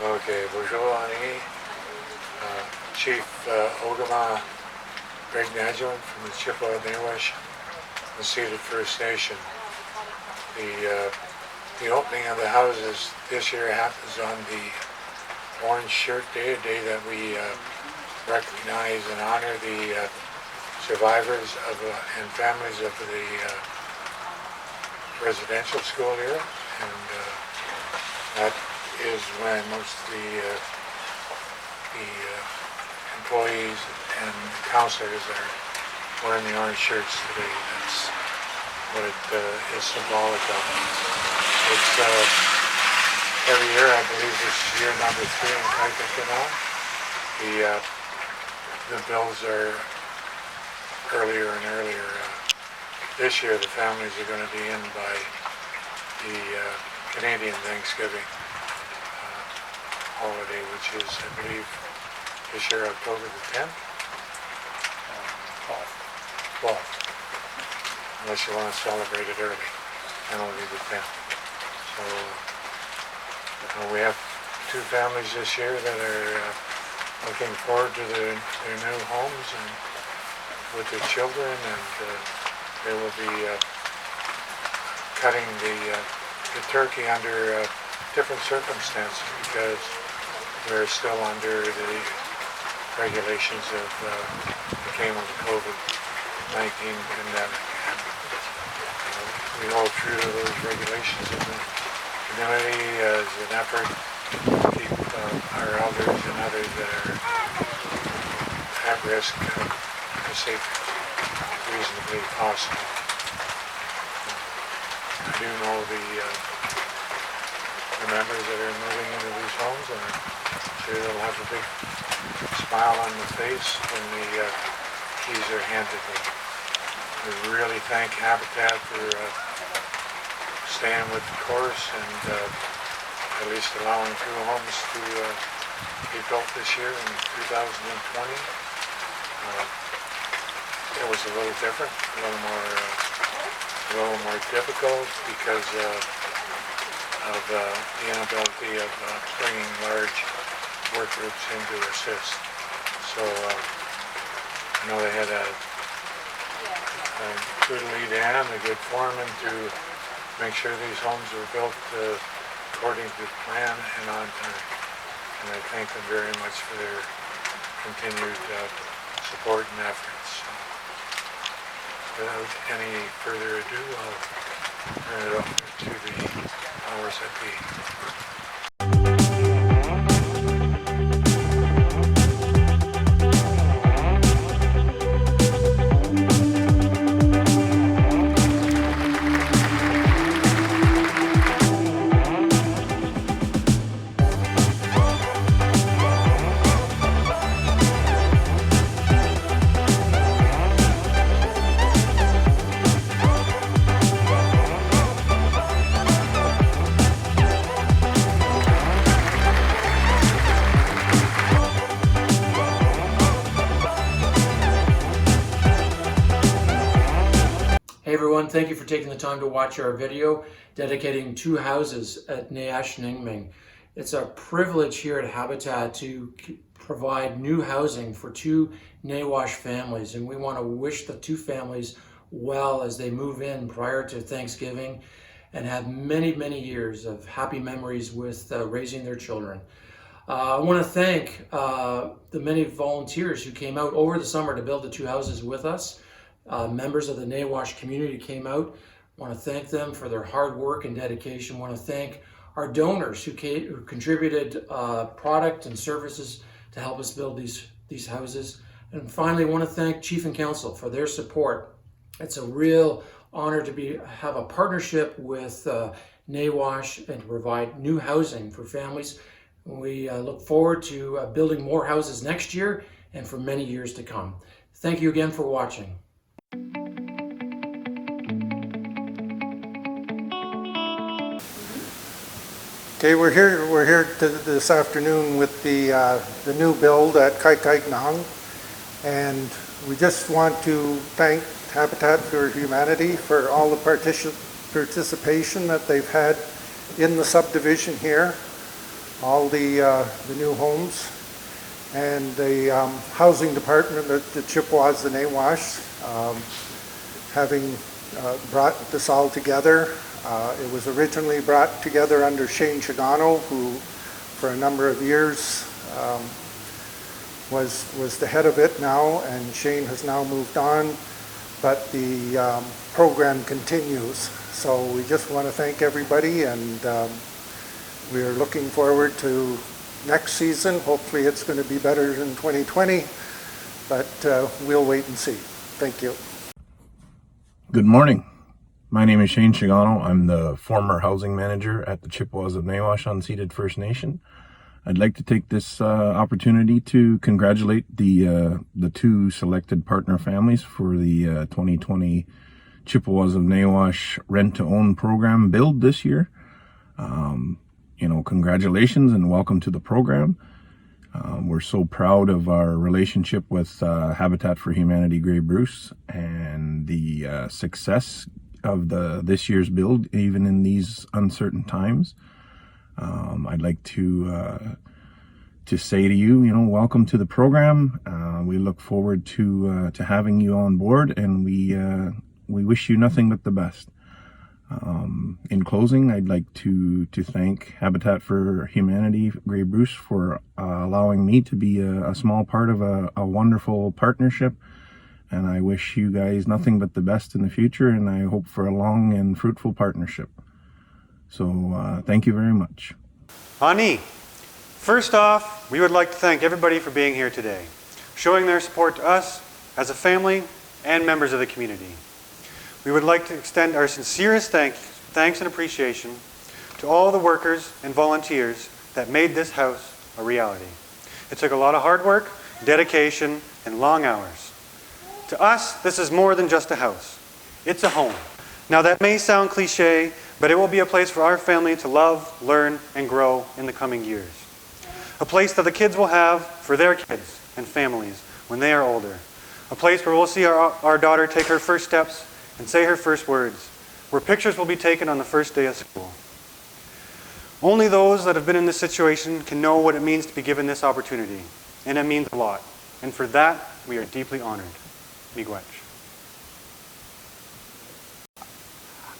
Okay, bonjour, Ani. Chief Ogama Greg Nadjiwon from the Chippewas Nawash, Unceded First Nation. The opening of the houses this year happens on the Orange Shirt Day, a day that we recognize and honor the survivors of and families of the residential school here, and that is when most of the employees and counselors are wearing the orange shirts today. That's what it is symbolic of. It's every year, I believe this is year number 3 in Quilt. The bills are earlier and earlier. This year the families are going to be in by the Canadian Thanksgiving holiday, which is, I believe, this year October the 10th? 12th. Unless you want to celebrate it early, and only the 10th. So we have 2 families this year that are looking forward to their new homes and with their children, and they will be cutting the turkey under different circumstances because we're still under the regulations of that came with the COVID-19 pandemic. And, we hold true to those regulations in the community as an effort to keep our elders and others that are at risk as safe reasonably possible. I do know the members that are moving into these homes, and I'm sure they'll have a big smile on the face when the keys are handed them. We really thank Habitat for staying with the course and at least allowing 2 homes to be built this year in 2020. It was a little different, a little more difficult because of the inability of bringing large work groups in to assist. So I know they had a good lead hand, a good foreman to make sure these homes were built according to plan and on time. And I thank them very much for their continued support and efforts. So, without any further ado, I'll turn it over to the powers that be. Hey everyone, thank you for taking the time to watch our video dedicating 2 houses at Neyaashiinigmiing. It's a privilege here at Habitat to provide new housing for 2 Nawash families, and we want to wish the 2 families well as they move in prior to Thanksgiving and have many, many years of happy memories with raising their children. I want to thank the many volunteers who came out over the summer to build the 2 houses with us. Members of the Nawash community came out. I want to thank them for their hard work and dedication. I want to thank our donors who contributed product and services to help us build these houses. And finally, I want to thank Chief and Council for their support. It's a real honor to have a partnership with Nawash and to provide new housing for families. We look forward to building more houses next year and for many years to come. Thank you again for watching. Okay, we're here this afternoon with the new build at Quilt, and we just want to thank Habitat for Humanity for all the participation that they've had in the subdivision here. all the new homes. And the housing department at the Chippewas and Nawash, having brought this all together. It was originally brought together under Shane Chigano, who for a number of years was the head of it now, and Shane has now moved on, but the program continues. So we just want to thank everybody, and we are looking forward to next season. Hopefully it's going to be better than 2020, but we'll wait and see. Thank you. Good morning. My name is Shane Chigano. I'm the former housing manager at the Chippewas of Nawash Unceded First Nation. I'd like to take this opportunity to congratulate the two selected partner families for the 2020 Chippewas of Nawash rent-to-own program build this year. Congratulations and welcome to the program. We're so proud of our relationship with Habitat for Humanity Grey Bruce and the success of this year's build, even in these uncertain times. I'd like to say to you, welcome to the program. We look forward to having you on board, and we wish you nothing but the best. In closing, I'd like to thank Habitat for Humanity Grey Bruce for allowing me to be a small part of a wonderful partnership. And I wish you guys nothing but the best in the future, and I hope for a long and fruitful partnership. So thank you very much. Ani, first off, we would like to thank everybody for being here today, showing their support to us as a family and members of the community. We would like to extend our sincerest thanks and appreciation to all the workers and volunteers that made this house a reality. It took a lot of hard work, dedication, and long hours. To us, this is more than just a house. It's a home. Now that may sound cliche, but it will be a place for our family to love, learn, and grow in the coming years. A place that the kids will have for their kids and families when they are older. A place where we'll see our daughter take her first steps and say her first words, where pictures will be taken on the first day of school. Only those that have been in this situation can know what it means to be given this opportunity, and it means a lot. And for that, we are deeply honored. Miigwech.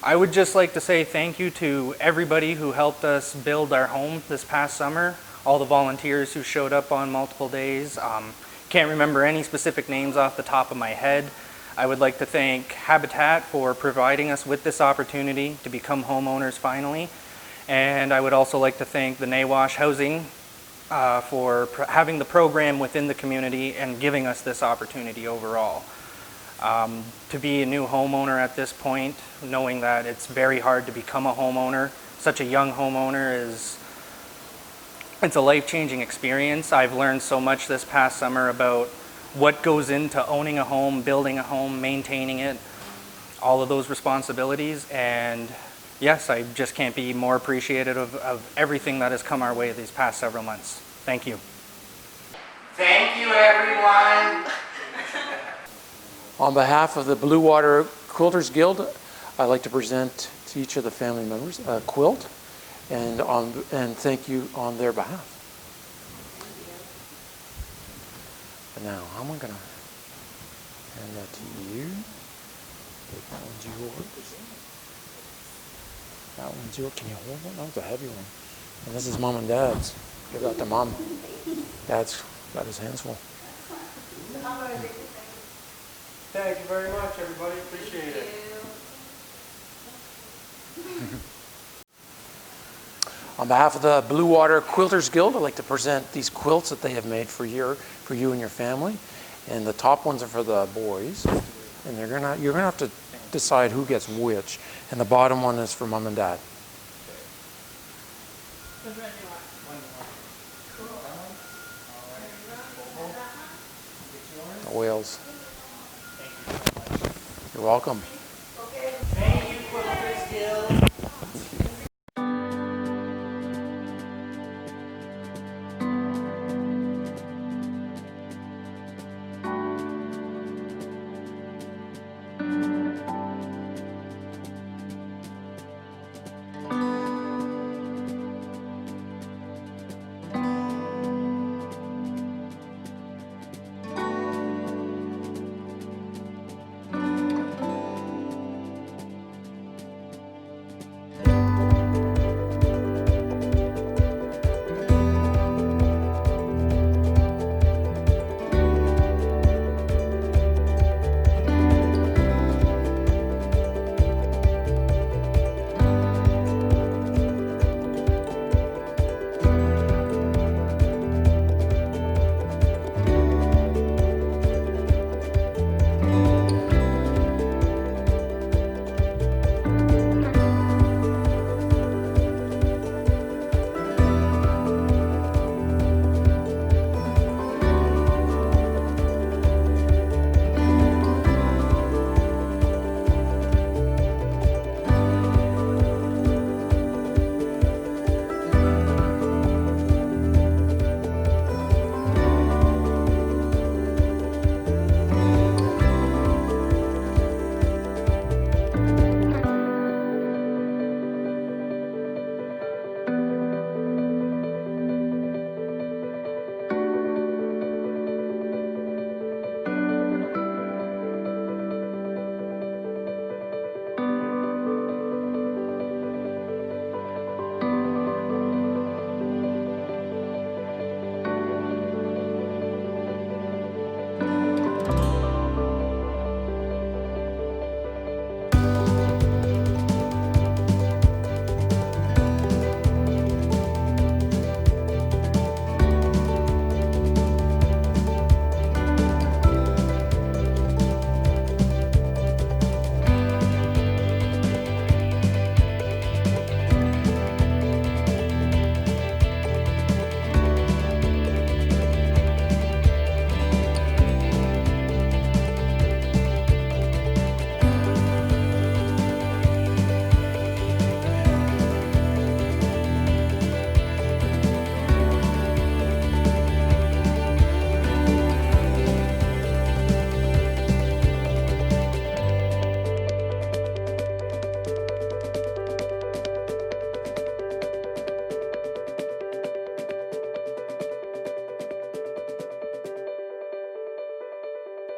I would just like to say thank you to everybody who helped us build our home this past summer, all the volunteers who showed up on multiple days. Can't remember any specific names off the top of my head. I would like to thank Habitat for providing us with this opportunity to become homeowners finally. And I would also like to thank the Nawash Housing for having the program within the community and giving us this opportunity overall. To be a new homeowner at this point, knowing that it's very hard to become a homeowner, such a young homeowner, it's a life-changing experience. I've learned so much this past summer about what goes into owning a home, building a home, maintaining it, all of those responsibilities. And yes, I just can't be more appreciative of everything that has come our way these past several months. Thank you. Thank you, everyone. On behalf of the Blue Water Quilters Guild, I'd like to present to each of the family members a quilt and thank you on their behalf. But now, how am I going to hand that to you? That one's yours. That one's yours. Can you hold it? That was a heavy one. And this is Mom and Dad's. Give that to Mom. Dad's got his hands full. Thank you very much, everybody. Appreciate it. On behalf of the Blue Water Quilters Guild, I'd like to present these quilts that they have made for you and your family. And the top ones are for the boys, and you're gonna have to decide who gets which. And the bottom one is for Mom and Dad. The whales. You're welcome.